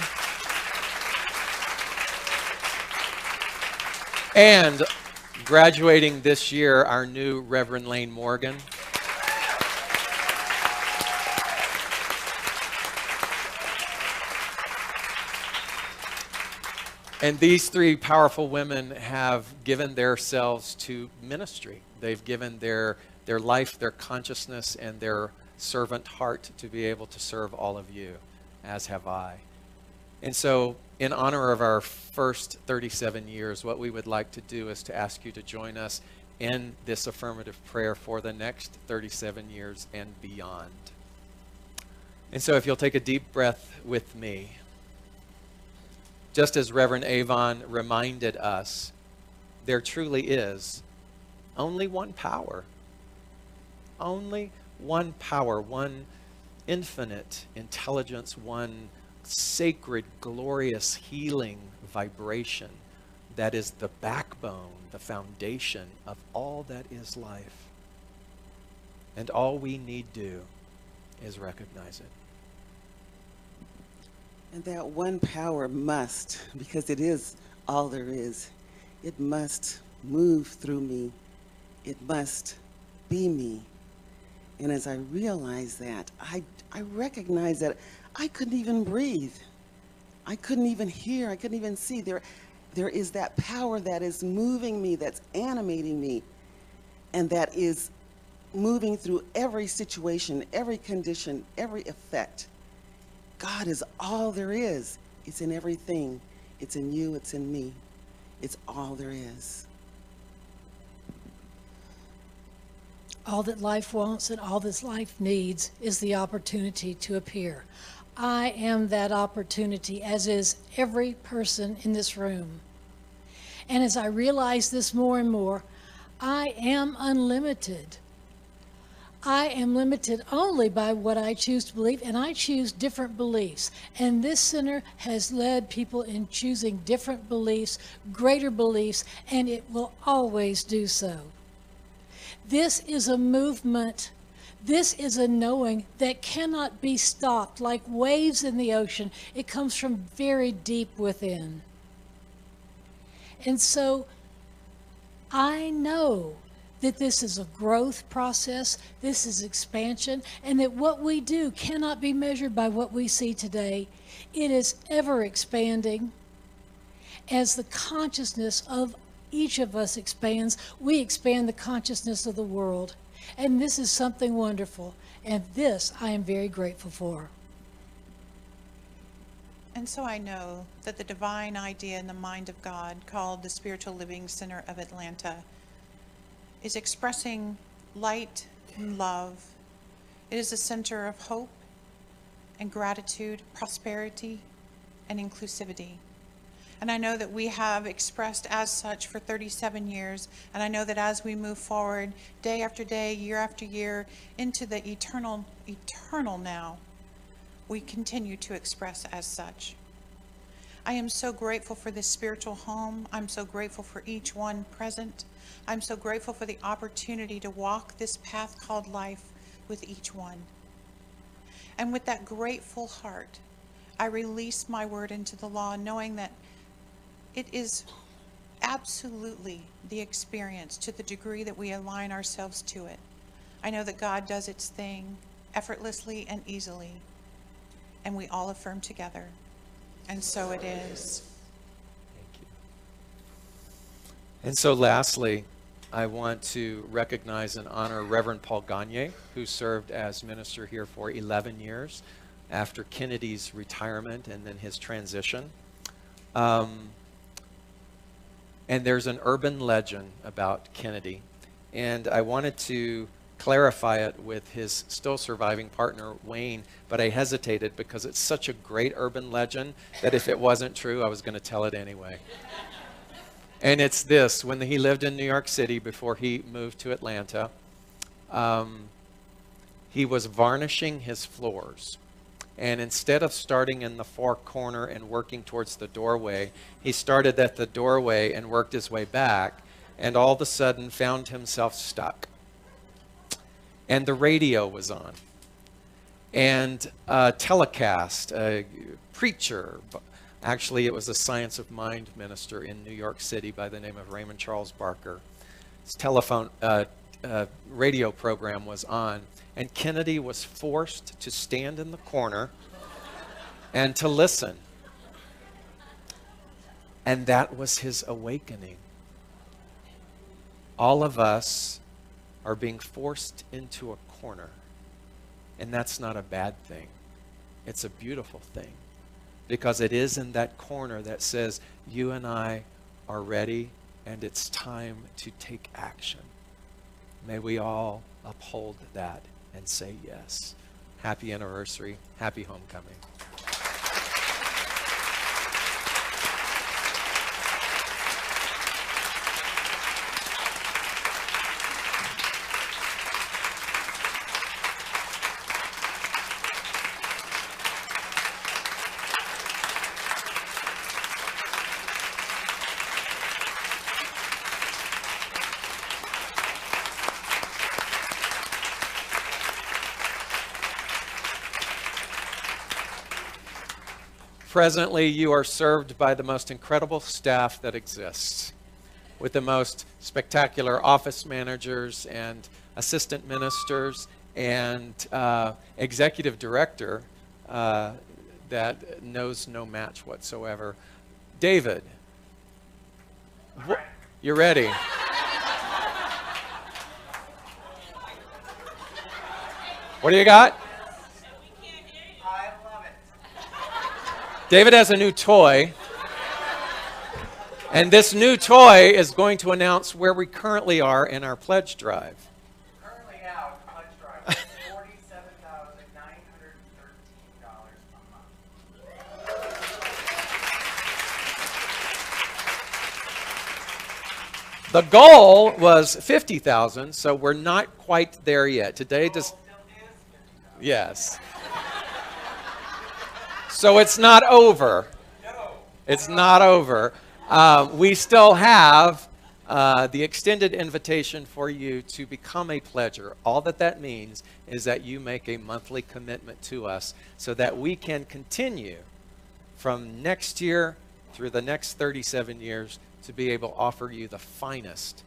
And graduating this year, our new Reverend Lane Morgan. And these three powerful women have given themselves to ministry. They've given their life, their consciousness, and their servant heart to be able to serve all of you, as have I. And so, in honor of our first 37 years, what we would like to do is to ask you to join us in this affirmative prayer for the next 37 years and beyond. And so if you'll take a deep breath with me, just as Reverend Avon reminded us, there truly is only one power. Only one power, one infinite intelligence, one sacred, glorious, healing vibration that is the backbone, the foundation of all that is life. And all we need do is recognize it. And that one power must, because it is all there is, it must move through me. It must be me. And as I realize that, I recognize that I couldn't even breathe. I couldn't even hear. I couldn't even see. There is that power that is moving me, that's animating me, and that is moving through every situation, every condition, every effect. God is all there is. It's in everything. It's in you. It's in me. It's all there is. All that life wants and all that life needs is the opportunity to appear. I am that opportunity, as is every person in this room. And as I realize this more and more, I am unlimited. I am limited only by what I choose to believe, and I choose different beliefs. And this center has led people in choosing different beliefs, greater beliefs, and it will always do so. This is a movement. This is a knowing that cannot be stopped like waves in the ocean. It comes from very deep within. And so I know that this is a growth process, this is expansion, and that what we do cannot be measured by what we see today. It is ever expanding. As the consciousness of each of us expands, we expand the consciousness of the world. And this is something wonderful, and this I am very grateful for. And so I know that the divine idea in the mind of God, called the Spiritual Living Center of Atlanta, is expressing light and love. It is a center of hope and gratitude, prosperity and inclusivity. And I know that we have expressed as such for 37 years. And I know that as we move forward, day after day, year after year, into the eternal now, we continue to express as such. I am so grateful for this spiritual home. I'm so grateful for each one present. I'm so grateful for the opportunity to walk this path called life with each one. And with that grateful heart, I release my word into the law, knowing that it is absolutely the experience to the degree that we align ourselves to it. I know that God does its thing effortlessly and easily, and we all affirm together. And so it is. Thank you. And so lastly, I want to recognize and honor Reverend Paul Gagne, who served as minister here for 11 years after Kennedy's retirement and then his transition. And there's an urban legend about Kennedy, and I wanted to clarify it with his still surviving partner, Wayne, but I hesitated because it's such a great urban legend that if it wasn't true, I was going to tell it anyway. And it's this: when he lived in New York City before he moved to Atlanta, he was varnishing his floors, And instead of starting in the far corner and working towards the doorway, he started at the doorway and worked his way back, and all of a sudden found himself stuck. And the radio was on. And a telecast, a preacher, actually it was a Science of Mind minister in New York City by the name of Raymond Charles Barker. His radio program was on, and Kennedy was forced to stand in the corner and to listen. And that was his awakening. All of us are being forced into a corner, and that's not a bad thing. It's a beautiful thing, because it is in that corner that says, you and I are ready, and it's time to take action. May we all uphold that and say yes. Happy anniversary. Happy homecoming. Presently, you are served by the most incredible staff that exists, with the most spectacular office managers and assistant ministers and executive director that knows no match whatsoever. David, you're ready. What do you got? David has a new toy, and this new toy is going to announce where we currently are in our pledge drive. Currently now, pledge drive is $47,913 a month. The goal was $50,000, so we're not quite there yet. Today, yes. So it's not over. It's not over. We still have the extended invitation for you to become a pledger. All that means is that you make a monthly commitment to us so that we can continue from next year through the next 37 years to be able to offer you the finest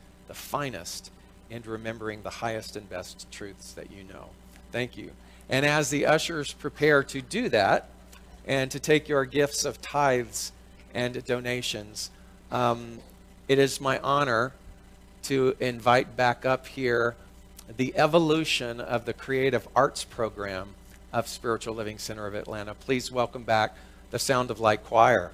in remembering the highest and best truths that you know. Thank you. And as the ushers prepare to do that, and to take your gifts of tithes and donations, it is my honor to invite back up here the evolution of the creative arts program of Spiritual Living Center of Atlanta. Please welcome back the Sound of Light Choir.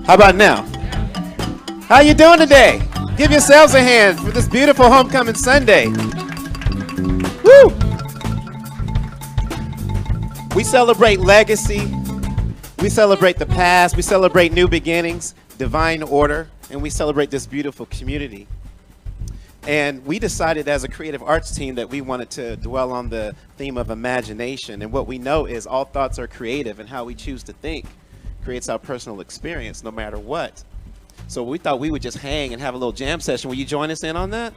How about now? How you doing today? Give yourselves a hand for this beautiful homecoming Sunday. Woo! We celebrate legacy. We celebrate the past. We celebrate new beginnings, divine order, and we celebrate this beautiful community. And we decided as a creative arts team that we wanted to dwell on the theme of imagination. And what we know is all thoughts are creative, and how we choose to think creates our personal experience no matter what. So we thought we would just hang and have a little jam session. Will you join us in on that?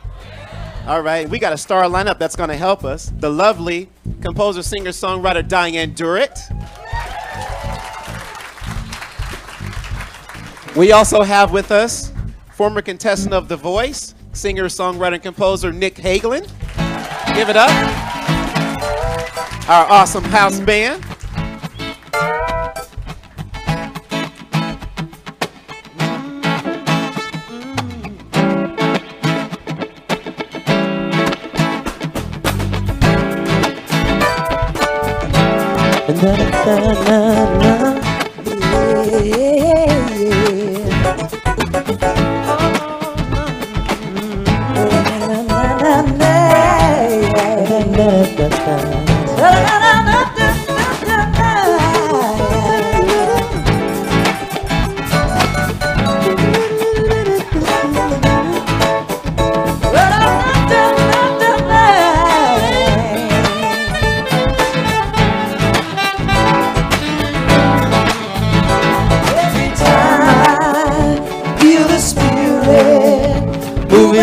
All right, we got a star lineup that's going to help us. The lovely composer, singer, songwriter Diane Durrett. We also have with us former contestant of The Voice, singer, songwriter, and composer Nick Hagelin. Give it up. Our awesome house band.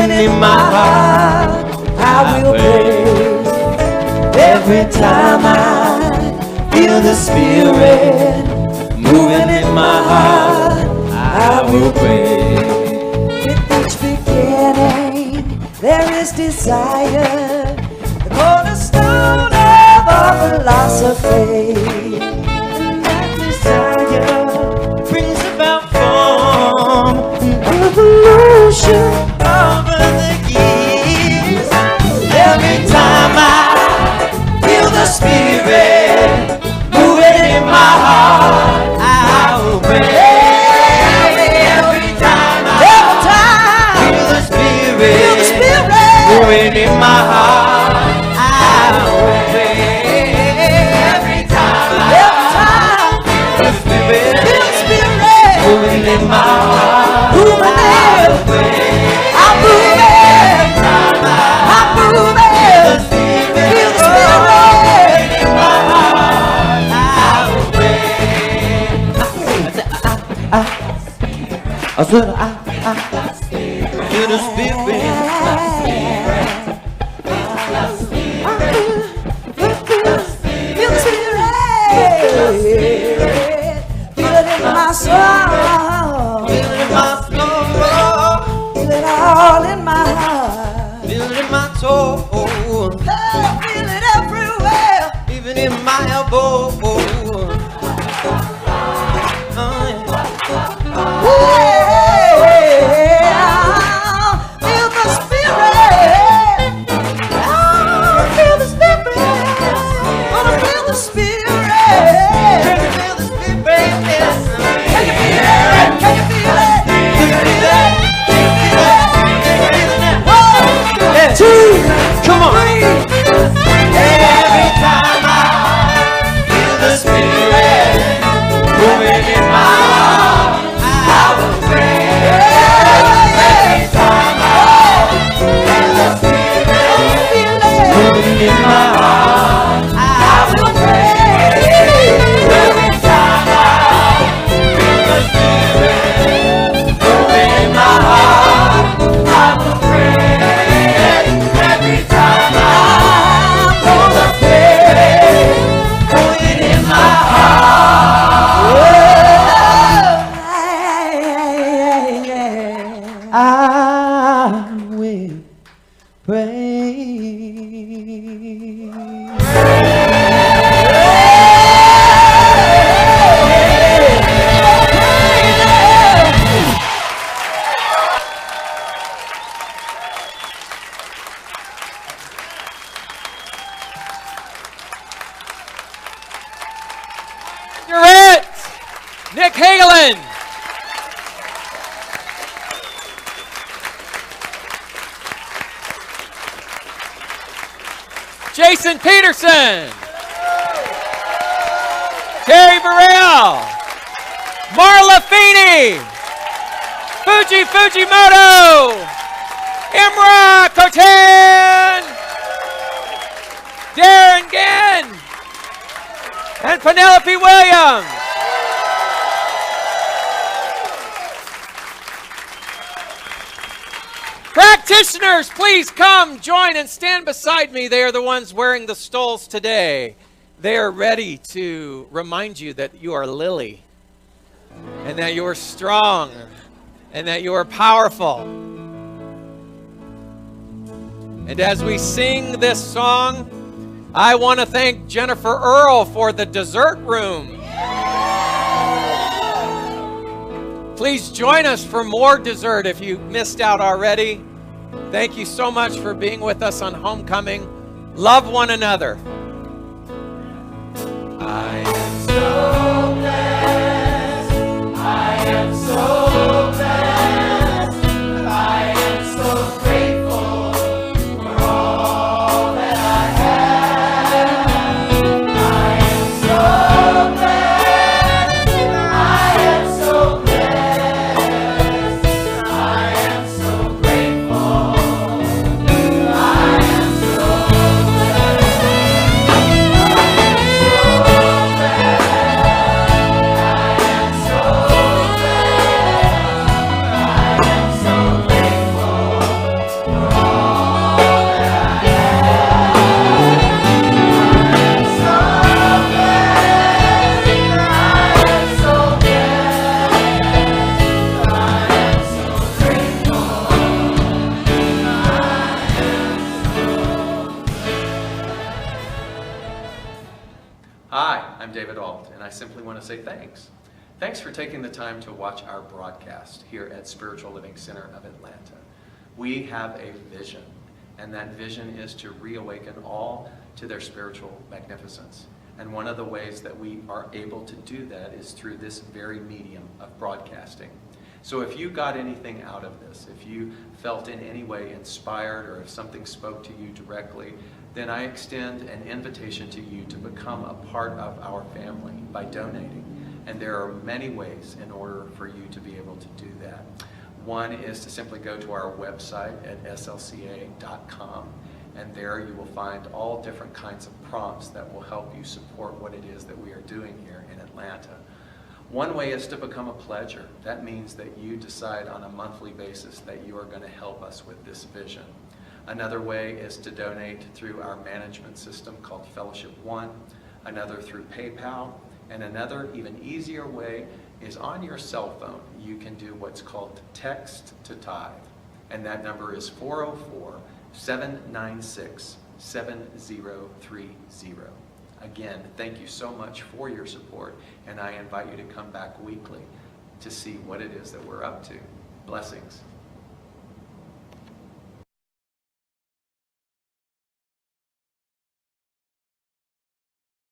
moving in my heart. I will praise. Every time I feel the Spirit moving in my heart, I will praise. With each beginning, there is desire, the cornerstone of our philosophy. And that desire brings about form and evolution over the years. Every time I feel the Spirit moving in my heart, I will praise. Every time I feel the Spirit moving in my heart, I will praise. Every time I feel the Spirit moving in my heart, I will praise. I'm moving. I'm moving. Feel the Spirit in my heart, I will praise. I said I feel the Spirit. Feel the Spirit. Feel it in my soul. Feel it in my soul. Feel it all in my heart. Feel it in my toe. Feel it everywhere. Even in my elbow. Feel the Spirit. Feel the Spirit. Gonna feel the Spirit. Feel the Spirit. Can you feel it? Can you feel it? Can you feel it? Can you feel it? Can you feel it? 1, 2, come on. Every time I feel the Spirit moving in my heart, I will praise. Every time I feel the Spirit moving in my heart, I will praise. Every time I feel the Spirit moving in my heart, I will praise. Every time I feel the Spirit moving in my heart, I will Durant, Nick Hagelin. Jason Peterson. Terry Burrell. Marla Feeney. Fuji Fujimoto. Imra Kotan. Darren Gann. And Penelope Williams. Practitioners, please come, join, and stand beside me. They are the ones wearing the stoles today. They are ready to remind you that you are Lily, and that you are strong, and that you are powerful. And as we sing this song, I want to thank Jennifer Earl for the dessert room. Please join us for more dessert if you missed out already. Thank you so much for being with us on Homecoming. Love one another. I am so blessed. I am so blessed. I am so grateful for all that I have. I am so blessed. I am so blessed. I am so grateful. I am so blessed. Hi, I'm David Ault, and I simply want to say thanks. Thanks for taking the time to watch our broadcast here at Spiritual Living Center of Atlanta. We have a vision, and that vision is to reawaken all to their spiritual magnificence. And one of the ways that we are able to do that is through this very medium of broadcasting. So if you got anything out of this, if you felt in any way inspired, or if something spoke to you directly, then I extend an invitation to you to become a part of our family by donating. And there are many ways in order for you to be able to do that. One is to simply go to our website at slca.com, and there you will find all different kinds of prompts that will help you support what it is that we are doing here in Atlanta. One way is to become a pledger. That means that you decide on a monthly basis that you are going to help us with this vision. Another way is to donate through our management system called Fellowship One, another through PayPal, and another even easier way is on your cell phone. You can do what's called text to tithe, and that number is 404-796-7030. Again, thank you so much for your support, and I invite you to come back weekly to see what it is that we're up to. Blessings.